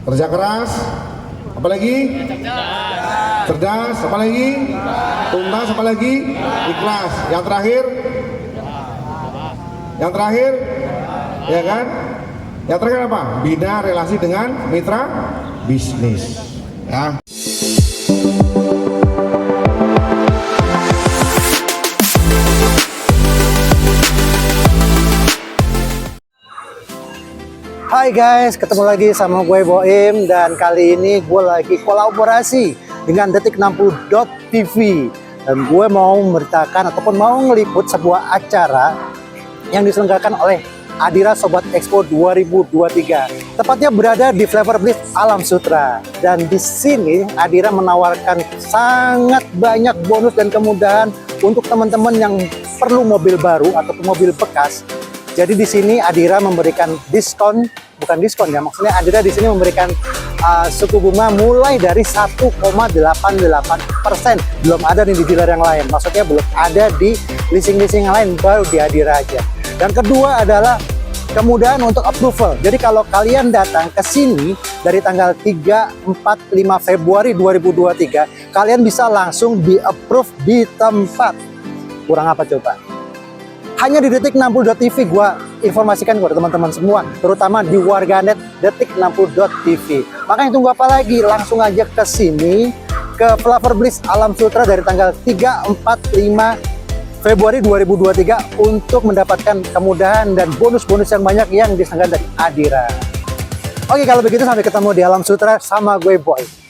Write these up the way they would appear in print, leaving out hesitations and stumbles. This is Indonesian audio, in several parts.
Kerja keras, apalagi? Cerdas, apalagi? Tuntas, apalagi? Ikhlas. Yang terakhir? Yang terakhir? Ya kan? Yang terakhir apa? Bina relasi dengan mitra bisnis. Ya. Hai guys, ketemu lagi sama gue Boim, dan kali ini gue lagi kolaborasi dengan Detik60.tv, dan gue mau memberitakan ataupun mau ngeliput sebuah acara yang diselenggarakan oleh Adira Sobat Expo 2023. Tepatnya berada di Flavor Bliss Alam Sutera, dan di sini Adira menawarkan sangat banyak bonus dan kemudahan untuk teman-teman yang perlu mobil baru ataupun mobil bekas. Jadi di sini Adira memberikan diskon, bukan diskon ya, maksudnya Adira di sini memberikan suku bunga mulai dari 1,88%. Belum ada nih di dealer yang lain, maksudnya belum ada di leasing-leasing yang lain, baru di Adira aja. Dan kedua adalah kemudahan untuk approval. Jadi kalau kalian datang ke sini dari tanggal 3, 4, 5 Februari 2023, kalian bisa langsung di-approve di tempat. Kurang apa coba? Hanya di Detik60.tv gua informasikan kepada teman-teman semua, terutama di warganet Detik60.tv. Makanya tunggu apa lagi? Langsung aja ke sini, ke Flavor Bliss Alam Sutera dari tanggal 3, 4, 5 Februari 2023 untuk mendapatkan kemudahan dan bonus-bonus yang banyak yang diselenggarakan dari Adira. Oke, kalau begitu sampai ketemu di Alam Sutera sama gue Boy.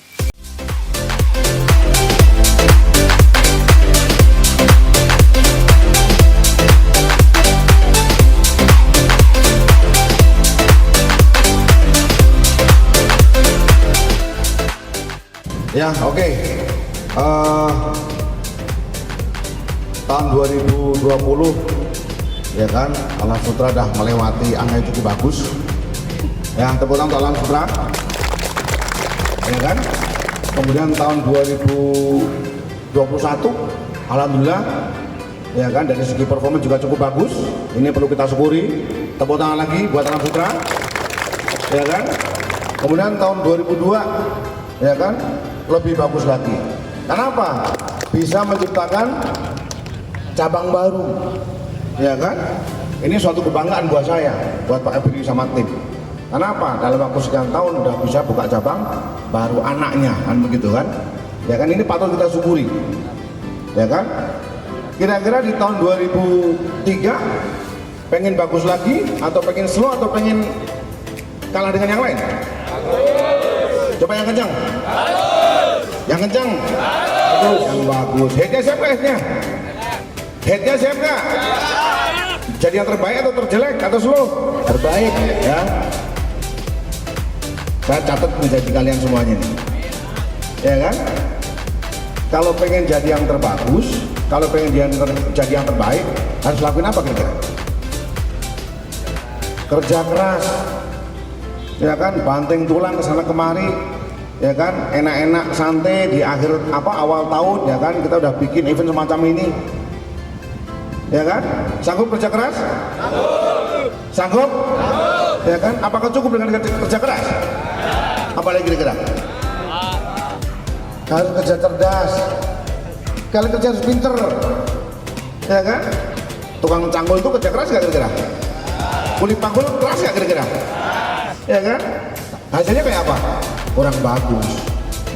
Ya, oke. Tahun 2020 ya kan, Alam Sutera dah melewati angka yang cukup bagus. Ya, tepuk tangan untuk Alam Sutera. Ya kan? Kemudian tahun 2021 alhamdulillah ya kan, dari segi performa juga cukup bagus. Ini perlu kita syukuri. Tepuk tangan lagi buat Alam Sutera. Ya kan? Kemudian tahun 2002 ya kan, lebih bagus lagi. Kenapa? Bisa menciptakan cabang baru, ya kan? Ini suatu kebanggaan buat saya, buat Pak Ebri sama tim. Kenapa? Dalam waktu sekian tahun udah bisa buka cabang baru anaknya, kan begitu kan? Ya kan, ini patut kita syukuri, ya kan? Kira-kira di tahun 2003 pengen bagus lagi, atau pengen slow, atau pengen kalah dengan yang lain? Coba yang kencang. Yang kencang. Yang bagus. Headnya siapa headnya? Headnya siapa nggak? Jadi yang terbaik atau terjelek atau slow? Terbaik ya. Saya catat menjadi kalian semuanya nih. Ya kan? Kalau pengen jadi yang terbagus, kalau pengen jadi yang terbaik, harus lakuin apa kira-kira? Kerja keras. Ya kan, banting tulang ke sana kemari, ya kan, enak-enak santai di akhir awal tahun, ya kan, kita udah bikin event semacam ini, ya kan. Sanggup kerja keras? Sanggup? Ya kan. Apakah cukup dengan kerja keras? Apalagi kira-kira? Harus kerja cerdas, kalian kerja harus pinter, ya kan. Tukang cangkul itu kerja keras gak kira-kira? Kulit panggul keras gak kira-kira? Ya kan, hasilnya kayak apa? Kurang bagus,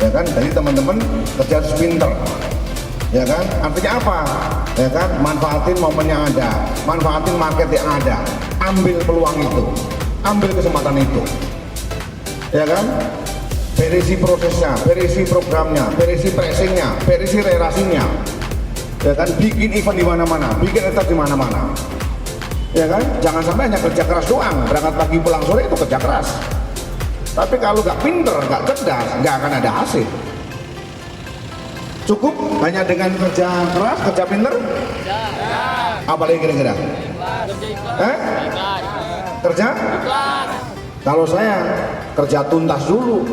ya kan. Jadi teman-teman kerja harus pinter, ya kan. Artinya apa? Ya kan, manfaatin momen yang ada, manfaatin market yang ada, ambil peluang itu, ambil kesempatan itu, ya kan. Berisi prosesnya, berisi programnya, berisi pricingnya, berisi relasinya, ya kan. Bikin event di mana-mana, bikin acara di mana-mana. Ya kan, jangan sampai hanya kerja keras doang, berangkat pagi pulang sore itu kerja keras. Tapi kalau nggak pinter, nggak cerdas, nggak akan ada hasil. Cukup hanya dengan kerja keras, kerja pinter? Apalagi kira-kira? Kerja? Kalau saya kerja tuntas dulu,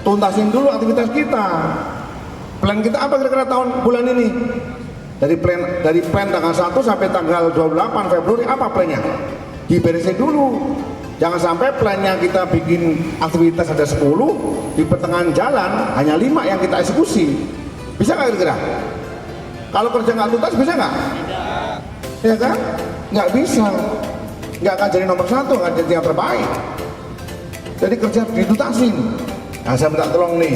tuntasin dulu aktivitas kita. Plan kita apa kira-kira bulan ini? Dari plan tanggal 1 sampai tanggal 28 Februari apa plannya? Diberesin dulu, Jangan sampai plannya kita bikin aktivitas ada 10, di pertengahan jalan hanya 5 yang kita eksekusi. Bisa nggak kira-kira? Kalau kerja nggak tuntas bisa nggak? Ya kan? Nggak bisa. Nggak akan jadi nomor 1, nggak jadi yang terbaik. Jadi kerja ditutasin. Nah, saya minta tolong nih,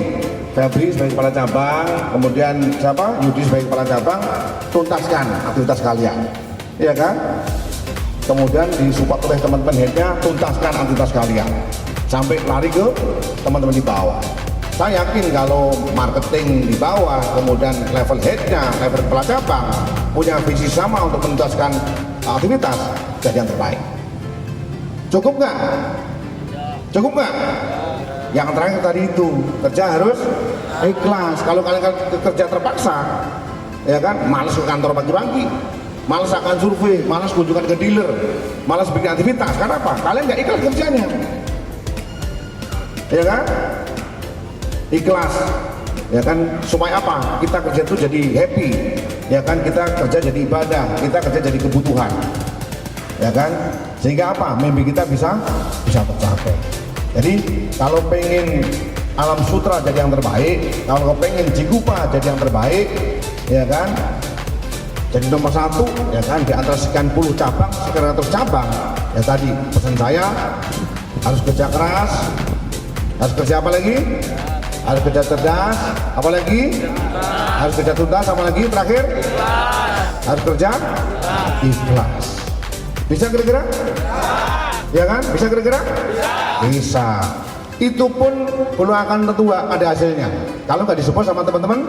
Febri sebagai kepala cabang, kemudian siapa? Yudi sebagai kepala cabang, tuntaskan aktivitas kalian. Ya kan? Kemudian disupport oleh teman-teman headnya, tuntaskan aktivitas kalian sampai lari ke teman-teman di bawah. Saya yakin kalau marketing di bawah, kemudian level headnya, level kepala cabang punya visi sama untuk menuntaskan aktivitas, jadi yang terbaik. Cukup nggak? Cukup nggak? Yang terakhir tadi itu, kerja harus ikhlas. Kalau kalian kerja terpaksa, ya kan, malas ke kantor pagi-pagi, malas akan survei, malas kunjungan ke dealer, malas bikin aktivitas. Karena apa? Kalian nggak ikhlas kerjanya, ya kan? Ikhlas, ya kan? Supaya apa? Kita kerja itu jadi happy, ya kan? Kita kerja jadi ibadah, kita kerja jadi kebutuhan, ya kan? Sehingga apa? Mimpi kita bisa tercapai. Jadi kalau pengen Alam Sutra jadi yang terbaik, kalau pengen Jigupa jadi yang terbaik, ya kan? Jadi nomor 1, ya kan, di antara sekian puluh cabang, sekian ratus cabang, ya tadi pesan saya harus kerja keras, harus kerja apa lagi? Harus kerja cerdas, apa lagi? Harus kerja tuntas, apa lagi? Terakhir, harus kerja ikhlas. Bisa kira-kira? Ya kan? Bisa kira-kira? Bisa. Itu pun belum akan tentu ada hasilnya kalau nggak disupport sama teman-teman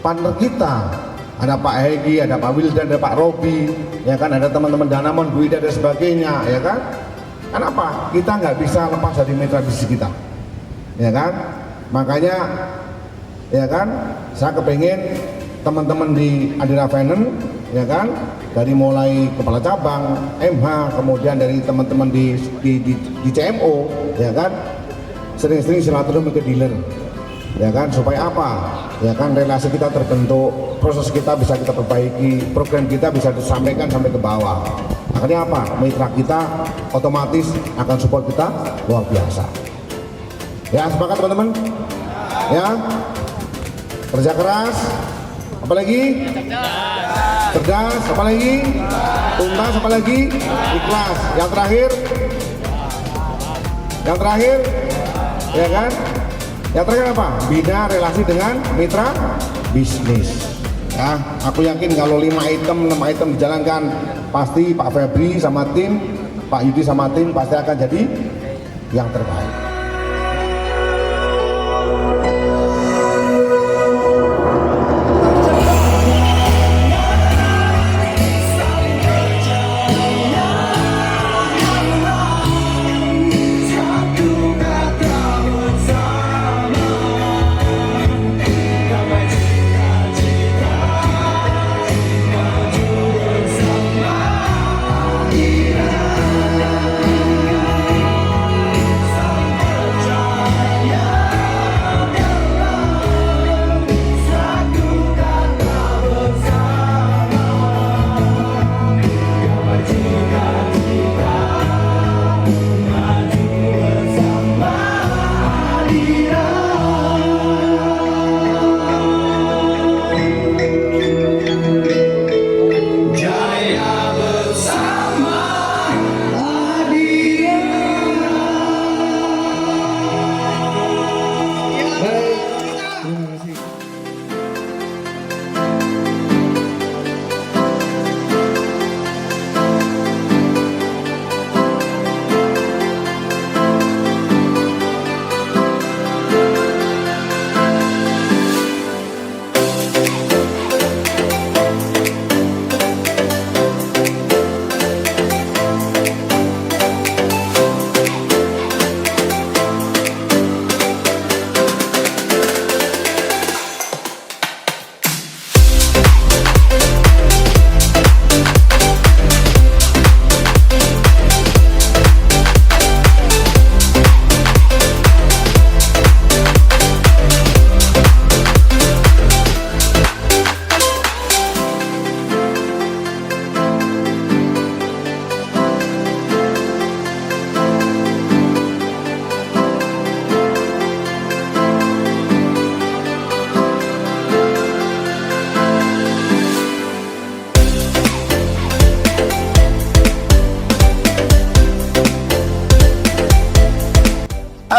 partner kita. Ada Pak Hegi, ada Pak Wildan, ada Pak Robi, ya kan, ada teman-teman Danamon, Bu Ida dan sebagainya, ya kan? Kenapa? Kita nggak bisa lepas dari mitra bisnis kita, ya kan? Makanya, ya kan, saya kepengen teman-teman di Adira Finance, ya kan, dari mulai kepala cabang, MH, kemudian dari teman-teman di CMO, ya kan, sering-sering silaturahmi ke dealer, ya kan, supaya apa? Ya kan, relasi kita terbentuk, proses kita bisa kita perbaiki, program kita bisa disampaikan sampai ke bawah. Akhirnya apa? Mitra kita otomatis akan support kita luar biasa. Ya, sepakat teman-teman? Ya, kerja keras, apalagi? Cerdas, apalagi? Tuntas, apalagi? Ikhlas. Yang terakhir, ya kan? Yang terakhir apa? Bina relasi dengan mitra bisnis. Ya, aku yakin kalau 5 item, 6 item dijalankan, pasti Pak Febri sama tim, Pak Yudi sama tim pasti akan jadi yang terbaik.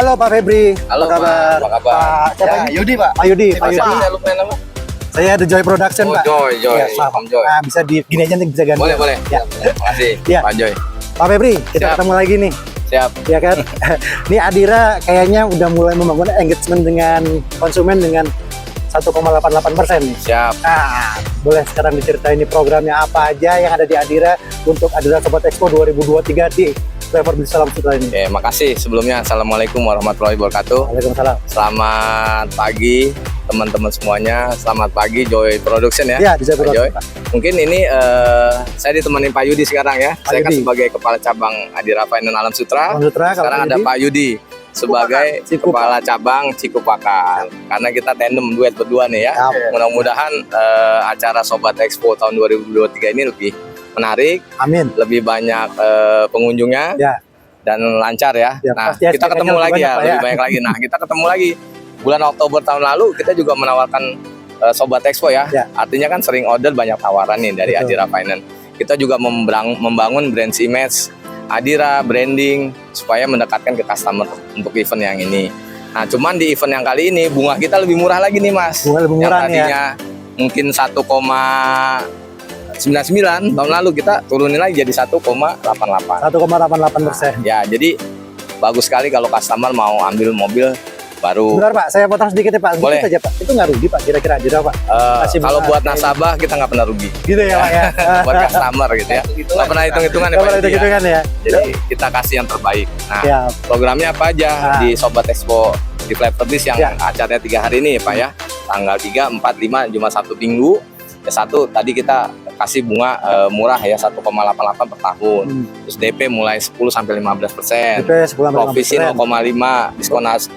Halo Pak Febri. Halo, apa kabar? Pak. Apa kabar? Pak, siapa Ya, ini? Yudi Pak. Pak Yudi. Pak Mas, Yudi. saya lupa nama. Saya The Joy Production, Oh, Pak. Joy. Ya, maaf. Om Joy. Nah, bisa di gini aja nih, bisa ganti. Boleh. Ya. Terima kasih, Ya. Pak Joy. Pak Febri, kita Siap. ketemu lagi nih. Siap. Ya kan? Ini Adira kayaknya udah mulai membangun engagement dengan konsumen dengan 1,88% nih. Siap. Nah, boleh sekarang diceritain nih programnya apa aja yang ada di Adira untuk Adira Sobat Expo 2023 di Flavor Beach Salam Sutra ini. Oke, makasih sebelumnya. Assalamualaikum warahmatullahi wabarakatuh. Waalaikumsalam. Selamat pagi teman-teman semuanya. Selamat pagi Joy Production ya. Ya, di Joy Pak Joy. Production. Mungkin ini saya ditemani Pak Yudi sekarang ya. Pak Saya kan Yudi. sebagai kepala cabang Adira Finance Alam Sutra. Alam Sutra, kalau Sekarang ada Yudi. Pak Yudi sebagai Cikupa. kepala cabang Cikupakan. Karena kita tandem duet berdua nih ya. Ya, Mudah-mudahan acara Sobat Expo tahun 2023 ini lebih menarik, amin. lebih banyak pengunjungnya Ya. dan lancar ya. Ya, Nah, pasti kita ketemu SPK-nya lagi lebih ya, banyak, Pak, lebih ya. banyak lagi. Nah, kita ketemu lagi bulan Oktober tahun lalu kita juga menawarkan Sobat Expo ya. Ya. Artinya kan sering order banyak tawaran nih dari Betul. Adira Finance. Kita juga membangun brand image Adira branding supaya mendekatkan ke customer untuk event yang ini. Nah, cuman di event yang kali ini bunga kita lebih murah lagi nih, Mas. Bunga lebih murah yang nih ya. tadinya mungkin 1,99 tahun lalu kita turunin lagi jadi 1,88. 1,88%. Ya, jadi bagus sekali kalau customer mau ambil mobil baru. Benar Pak, saya potong sedikit ya Pak. Boleh. Sedikit aja Pak. Itu nggak rugi Pak, kira-kira Adira Pak. Kasih Kalau bunga buat kayak nasabah kita nggak pernah rugi. Gitu ya Pak ya. Buat customer gitu ya. Nggak pernah hitung-hitungan ya, Kalau Pak itu Yudi gitu ya. kan ya. Jadi kita kasih yang terbaik. Nah, Ya, programnya apa aja Nah. di Sobat Expo di Flavor Beach yang Ya. acaranya 3 hari ini Pak ya. Tanggal 3, 4, 5 cuma 1 minggu. Ya, 1 tadi kita kasih bunga murah ya 1,88 per tahun. Terus DP mulai 10 sampai 15%. DP 10 sampai Provisi 0,5,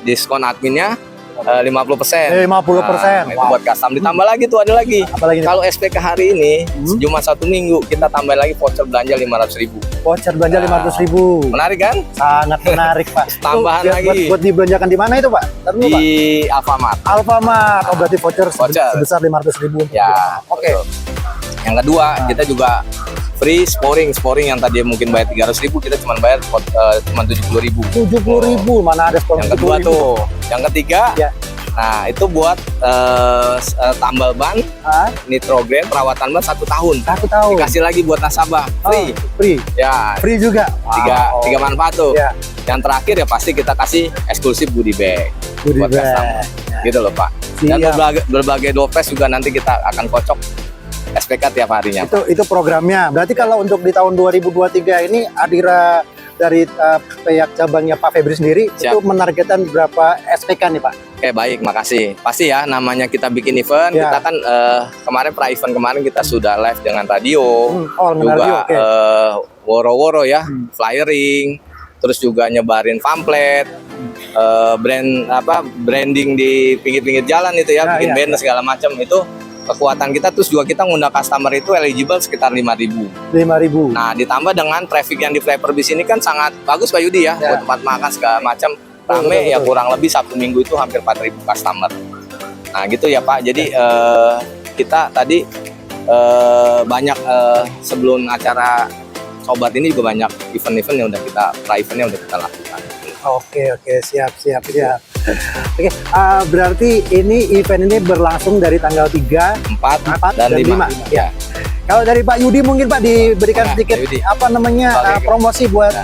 diskon adminnya 50%. 50%. Nah, itu buat custom. Ditambah lagi tuh ada lagi. Apalagi nih? Kalau SPK hari ini cuma 1 minggu kita tambah lagi voucher belanja 500.000. Voucher belanja 500.000. Menarik kan? Sangat menarik Pak. Tambahan Itu lagi. Buat dibelanjakan di mana itu Pak? Ntar dulu, Pak. Di Alfamart. Alfamart. Oh berarti voucher Voucher. sebesar 500.000. Ya, Oke. betul. Yang kedua, kita juga free sporing yang tadi mungkin bayar 300.000 kita cuma bayar cuma 70.000. 70.000 mana ada sponsor. Yang kedua tuh, yang ketiga, Ya. nah itu buat tambal ban Ah, nitrogen perawatan ban 1 tahun. 1 tahun. Dikasih lagi buat nasabah free. Oh, free. Ya, Free juga. tiga manfaat tuh. Ya. Yang terakhir ya pasti kita kasih eksklusif goodie bag Goodie buat bag. customer. Gitu loh Pak. Dan Siap. berbagai door prize juga nanti kita akan kocok SPK tiap harinya. Itu programnya. Berarti kalau untuk di tahun 2023 ini Adira dari pihak cabangnya Pak Febri sendiri Siap. itu menargetkan berapa SPK nih Pak? Oke, baik, makasih. Pasti ya, namanya kita bikin event, Ya. kita kan kemarin pra-event kemarin kita sudah live dengan radio, Oh, juga radio, oke. woro-woro ya, flyering, terus juga nyebarin pamflet, branding di pinggir-pinggir jalan itu ya, Nah, bikin iya, banner segala macam itu kekuatan kita. Terus juga kita ngundang customer itu eligible sekitar 5.000. 5.000. Nah, ditambah dengan traffic yang di Flavor Beach ini kan sangat bagus Pak Yudi ya, buat tempat makan segala macam. Rame betul, ya, betul. kurang lebih Sabtu Minggu itu hampir 4.000 customer. Nah, gitu ya Pak. Jadi kita tadi banyak sebelum acara Sobat ini juga banyak event-event yang udah kita pra-event yang udah kita lakukan. Oke, siap. Oke, berarti ini event ini berlangsung dari tanggal 3, 4 dan 5. Ya. Kalau dari Pak Yudi mungkin Pak diberikan Nah, sedikit Pak Yudi. apa namanya Oke. promosi buat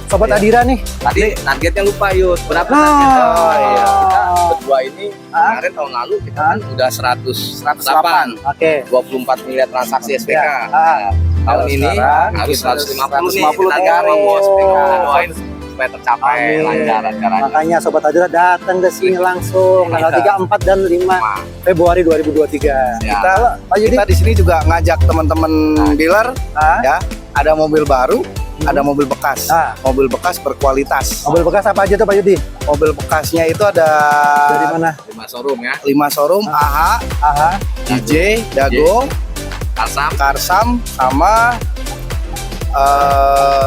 Sobat Iya. Adira nih. Tadi targetnya lupa Yud, berapa Oh. targetnya? Oh iya, kita berdua ini kemarin tahun lalu kita kan udah 108, Oke. 24 miliar transaksi SPK. Ya. Nah, tahun ini sekarang harus 150 nih, 150 kita nih. mau bawa SPK, Oh. doain supaya tercapai Amin. lancar acaranya. Makanya Sobat Adira datang ke sini langsung tanggal 3, 4 dan 5 Nah, Februari 2023. Ya. Kita Pak Yudi Kita di sini juga ngajak teman-teman dealer ya. Ada mobil baru, ada mobil bekas. Ah. Mobil bekas berkualitas. mobil bekas apa aja tuh Pak Yudi? Mobil bekasnya itu ada Dari mana? 5 showroom ya, 5 showroom, AHA, Aha. DJ, Dago, Karsam, Karsam, sama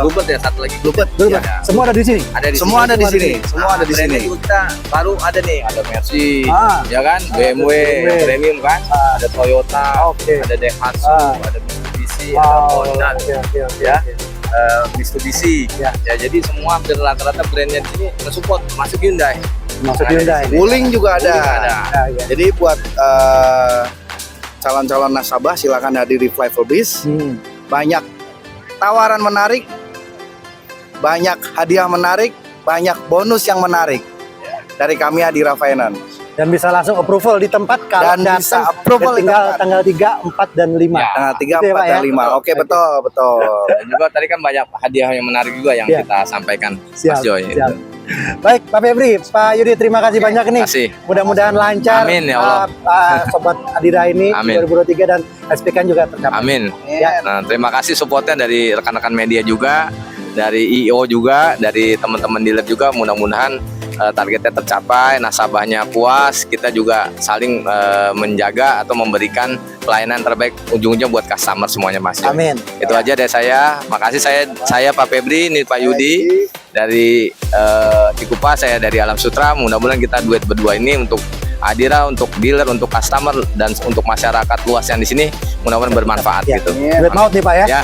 Bluebird ya, satu lagi. Bluebird. Betul, Ya. Pak? Semua ada di sini. Ada di Semua sini. ada di sini. Semua ada di brandnya sini. juga kita baru ada nih, ada Mercy, Ah. ya kan, BMW, BMW. premium kan, ada Toyota, Oke. ada Daihatsu, Ah. ada Mitsubishi, ada Wow. Honda, Oke. ya. Mitsubishi. Ya. Ya, jadi semua hampir rata-rata brandnya di sini nge-support, masuk Hyundai. Masuk Nah, Hyundai. di sini. Wuling juga ada. Wuling ada. Ya, ya. Jadi buat calon-calon nasabah silakan hadir di Flyful-Biz. Banyak tawaran menarik, banyak hadiah menarik, banyak bonus yang menarik dari kami Adira Finance. Dan bisa langsung approval di tempat kalau Dan bisa datang approval di tinggal tempat. tanggal 3, 4 dan 5. Ya. Tanggal 3, Gitu ya, 4, Pak, dan ya? 5. Oke, betul, betul. Dan juga tadi kan banyak hadiah yang menarik juga yang Ya. kita sampaikan, Siap, Mas Joy. siap. Baik, Pak Febri, Pak Yudi, terima kasih banyak nih. Terima kasih. Mudah-mudahan lancar. Amin, ya Allah. Sobat Adira ini Amin. 2023 dan SPK juga tercapai. Amin. Ya. Nah, terima kasih supportnya dari rekan-rekan media juga, dari IO juga, dari teman-teman dealer juga. Mudah-mudahan targetnya tercapai, nasabahnya puas, kita juga saling menjaga atau memberikan pelayanan terbaik ujung-ujungnya buat customer semuanya, Mas. Amin. Itu aja dari saya. Makasih saya Pak Febri, ini Pak Yudi dari Cikupa, saya dari Alam Sutra. Mudah-mudahan kita duet berdua ini untuk Adira, untuk dealer, untuk customer, dan untuk masyarakat luas yang di sini mudah-mudahan bermanfaat Ya. gitu. Duit maut nih Pak ya. Ya.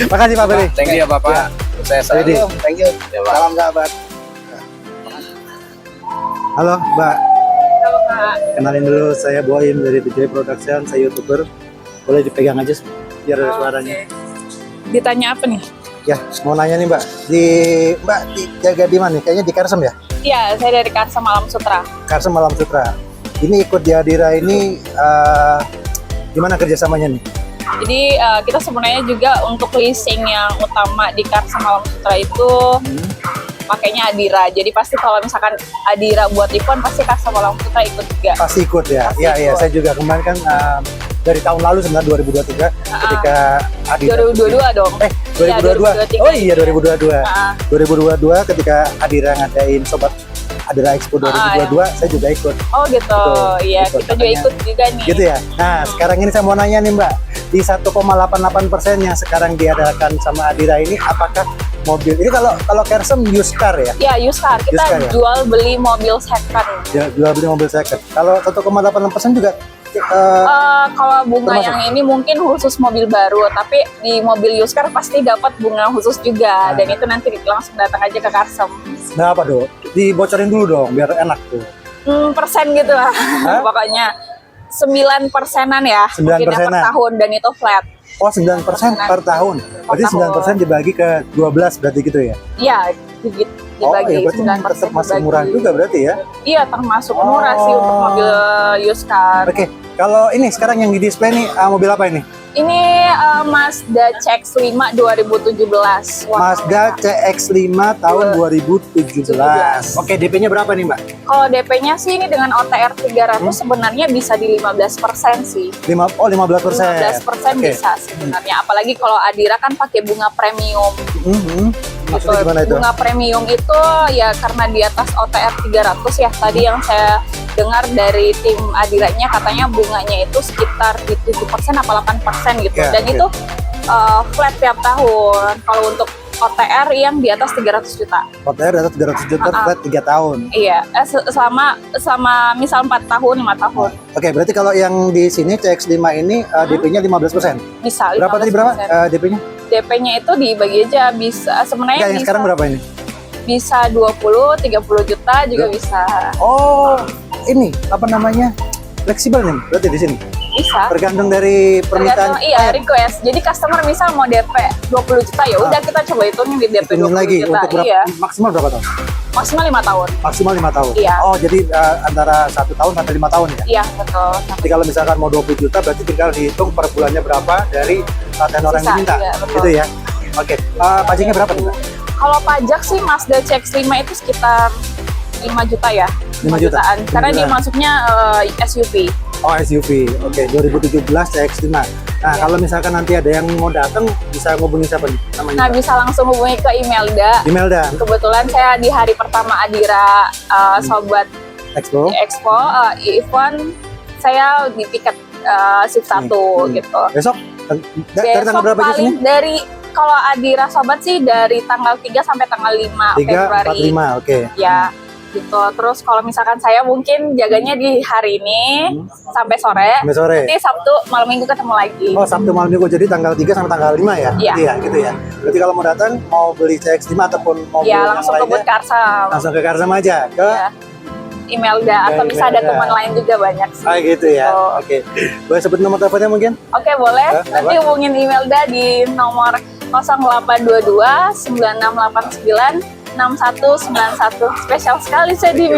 Makasih Pak Febri. Thank you ya Bapak. Saya Yudi. Thank you. Ya, Pak. Salam sahabat. Halo Mbak, Halo Kak. kenalin dulu, saya Boim dari DJ Production, saya YouTuber. Boleh dipegang aja biar ada suaranya. Ditanya apa nih? Ya, mau nanya nih Mbak, Mbak jaga di mana nih? Kayaknya di Karsem ya? Iya, saya dari Karsem Alam Sutra. Karsem Alam Sutra. Ini ikut di Adira ini gimana kerjasamanya nih? Jadi kita sebenarnya juga untuk leasing yang utama di Karsem Alam Sutra itu pakainya Adira. Jadi pasti kalau misalkan Adira buat event pasti Karsem Alam Sutra ikut juga. Pasti ikut ya? Pasti Iya, iya. ikut. Saya juga kemarin kan dari tahun lalu sebenarnya 2023 ketika Adira 2022 dong. 2022. Iya, 2023. Oh iya 2022. Ah, 2022 ketika Adira ngadain Sobat Adira Expo 2022, saya juga ikut. oh gitu. Betul, Iya, ikut kita juga katanya. ikut juga nih. Gitu ya. Nah, sekarang ini saya mau nanya nih Mbak, di 1,88% yang sekarang diadakan sama Adira ini, apakah mobil ini kalau Kersem used car ya? Ya, used car. Kita Used car ya? jual beli mobil second. Jual beli mobil second. Kalau 1,86% juga Kalau bunga termasuk? yang ini mungkin khusus mobil baru, tapi di mobil used car pasti dapat bunga khusus juga, dan itu nanti langsung datang aja ke Karsem. nah apa dong? Dibocorin dulu dong biar enak tuh. Persen gitu lah, pokoknya 9%-an ya, 9%-an. mungkin ya per tahun, dan itu flat. Oh 9% per tahun. Berarti tahun. 9% dibagi ke 12 berarti gitu ya? Iya, dibagi Oh ya berarti 9% tetap masih dibagi. murah juga berarti ya? Iya, termasuk murah sih untuk mobil used car. Oke, kalau ini sekarang yang di display nih mobil apa ini? Ini Mazda CX-5 2017. Wah. Mazda CX-5 tahun 2017. Oke, DP-nya berapa nih Mbak? Kalau DP-nya sih ini dengan OTR 300 sebenarnya bisa di 15% sih. 15%. 15% Oke. bisa sebenarnya. Apalagi kalau Adira kan pakai bunga premium. Maksudnya gimana itu? Bunga premium itu ya karena di atas OTR 300 ya. Tadi yang saya dengar dari tim Adiranya katanya bunganya itu sekitar di 7% apa 8% gitu. Ya, Dan oke. itu flat tiap tahun. Kalau untuk OTR yang di atas 300 juta. OTR atas 300 juta flat 3 tahun. Iya, selama misal 4 tahun, 5 tahun. Oke, berarti kalau yang di sini CX-5 ini DP-nya 15%. Bisa Berapa tadi berapa 15%. DP-nya? DP-nya itu dibagi aja bisa sebenarnya Enggak, yang bisa, sekarang berapa ini? bisa 20, 30 juta juga bisa. Oh, ini apa namanya? Fleksibel nih, berarti di sini. Bisa. Tergantung dari permintaan. Tergantung, iya, request. Jadi customer misal mau DP 20 juta ya udah kita coba hitungin di DP 20 Hitungin lagi juta. untuk berapa, Iya, maksimal berapa tahun? maksimal 5 tahun. Maksimal 5 tahun. Iya. Oh, jadi antara 1 tahun sampai 5 tahun ya? Iya, betul. Jadi kalau misalkan mau 20 juta berarti tinggal dihitung per bulannya berapa dari tenor yang Sisa, diminta. iya, betul. Gitu ya. Oke. Pajaknya berapa nih, Mbak? Kalau pajak sih Mazda CX-5 itu sekitar 5 juta ya. 5 juta. Jutaan. Karena 5 dia jutaan. masuknya SUV. Oh, SUV. Oke, 2017 CX-5. Nah, Iya. kalau misalkan nanti ada yang mau datang bisa ngubungin siapa nih namanya? Nah, bisa langsung hubungi ke Imelda. Imelda Kebetulan saya di hari pertama Adira Sobat Expo. Expo event saya di tiket shift 1 gitu. Besok dari tanggal Besok berapa aja sini? paling dari kalau Adira Sobat sih dari tanggal 3 sampai tanggal 5 3, 4, Februari. 5. Oke. Ya. gitu. Terus kalau misalkan saya mungkin jaganya di hari ini sampai sore. Sampai sore. Nanti Sabtu malam Minggu ketemu lagi. Oh, Sabtu malam Minggu, jadi tanggal 3 sampai tanggal 5 ya? Iya. Iya, gitu ya. Berarti kalau mau datang, mau beli CX-5 ataupun mau beli Ya yang langsung ke lainnya, Booth Karsam. langsung ke Karsam aja. Ke Ya. Imelda atau bisa ada Imelda. teman lain juga banyak sih. Ah, gitu ya. Gitu. Oke. Boleh sebut nomor teleponnya mungkin? Oke, boleh. Apa? Nanti hubungin Imelda di nomor 0822 9689 6191. Spesial sekali saya di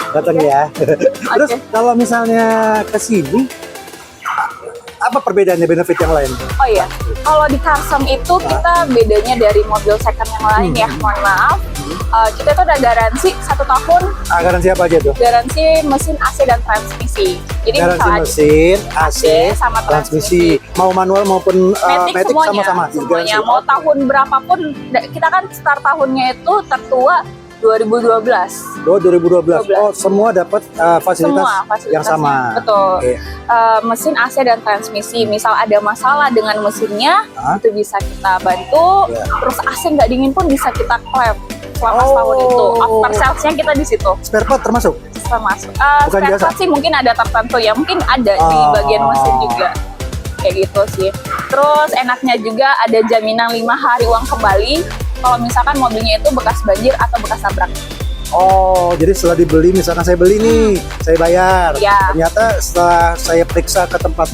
Datang ya. Terus Oke. kalau misalnya ke sini, apa perbedaannya benefit yang lain? Oh iya, kalau di Karsam itu kita bedanya dari mobil second yang lain ya, mohon maaf. Kita itu ada garansi 1 tahun, Garansi apa aja tuh? garansi mesin AC dan transmisi. Jadi Garansi misal mesin, AC, sama transmisi. Mau manual maupun Matic Matic semuanya, sama-sama. semuanya. Garansi. Mau tahun berapapun, kita kan start tahunnya itu tertua 2012. Oh, 2012. Oh, semua dapat fasilitas, Semua fasilitasnya, yang sama. betul. Oke. Mesin AC dan transmisi, misal ada masalah dengan mesinnya, Hah? itu bisa kita bantu. Ya. Terus AC nggak dingin pun bisa kita klaim selama Oh. setahun itu. After sales-nya kita di situ Spare part termasuk? termasuk. Bukan Spare biasa? part sih mungkin ada tertentu ya, mungkin ada di Oh. bagian mesin juga. Kayak gitu sih. Terus enaknya juga ada jaminan 5 hari uang kembali kalau misalkan mobilnya itu bekas banjir atau bekas tabrak. Oh, jadi setelah dibeli, misalkan saya beli nih, saya bayar. Ya. Ternyata setelah saya periksa ke tempat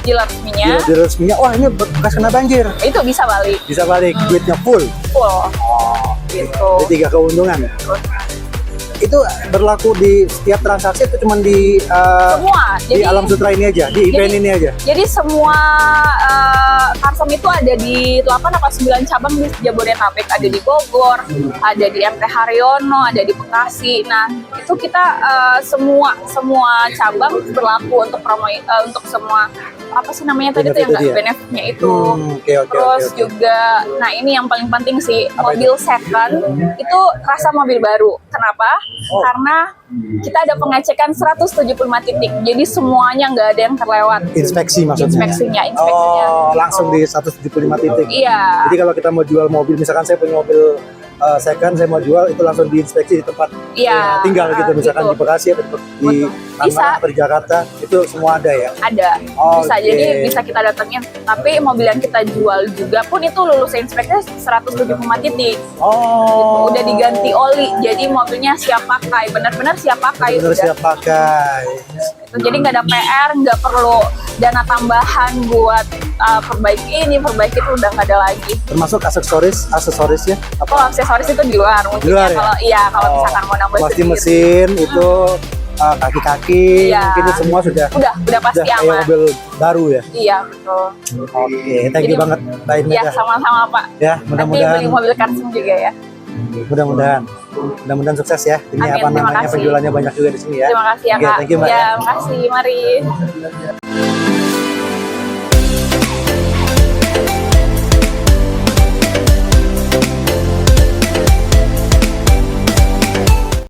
Dealer resminya dealer resminya, wah ini bekas kena banjir. itu bisa balik Bisa balik, duitnya full. full. Gitu. Jadi 3 keuntungan. Itu berlaku di setiap transaksi itu cuma di Semua. di Alam Sutra ini aja, di event jadi- ini aja. Jadi semua Karsam itu ada di 8 atau 9 cabang di Jabodetabek. Ada di Bogor, ada di MT Haryono, ada di Bekasi. Nah, itu kita semua cabang berlaku untuk promo untuk semua apa sih namanya tadi tuh yang Benefit nggak tadi ya? benefitnya itu. Oke. Terus juga, nah ini yang paling penting sih, Apa mobil second itu rasa mobil baru. Kenapa? Oh. Karena kita ada pengecekan 175 titik, jadi semuanya nggak ada yang terlewat. Inspeksi maksudnya. Inspeksinya. Oh, langsung di 175 titik. Iya, Jadi kalau kita mau jual mobil, misalkan saya punya mobil second, saya mau jual, itu langsung diinspeksi di tempat iya. tinggal gitu, misalkan gitu. di Bekasi atau di Bisa. Tangerang atau di Jakarta, itu semua ada ya. Ada, Oke. bisa. Jadi bisa kita datengin. Tapi mobil yang kita jual juga pun itu lulus inspeksi 175 titik. Oh, Udah diganti oli, jadi mobilnya siap pakai. Benar-benar siap pakai. benar udah. siap pakai. Jadi nggak ada PR, nggak perlu dana tambahan buat perbaiki ini, perbaiki itu udah nggak ada lagi. Termasuk aksesorisnya apa? Kalau aksesoris itu di luar mungkin Di luar ya. ya? Kalau kalau Oh, misalkan mau nambah pasti sendiri. mesin itu kaki-kaki, Iya. mungkin itu semua sudah Udah pasti kayak aman. mobil baru ya. Iya betul. Oke, thank you Jadi- banget Mbak Ya Imelda. sama-sama Pak. Ya, Nanti mudah-mudahan beli mobil Karsam juga ya. mudah-mudahan sukses ya. Ini Amin, apa terima namanya, kasih. penjualannya banyak juga di sini ya. Terima kasih ya Oke, Kak. thank you, Mbak, Ya, ya. makasih. Mari.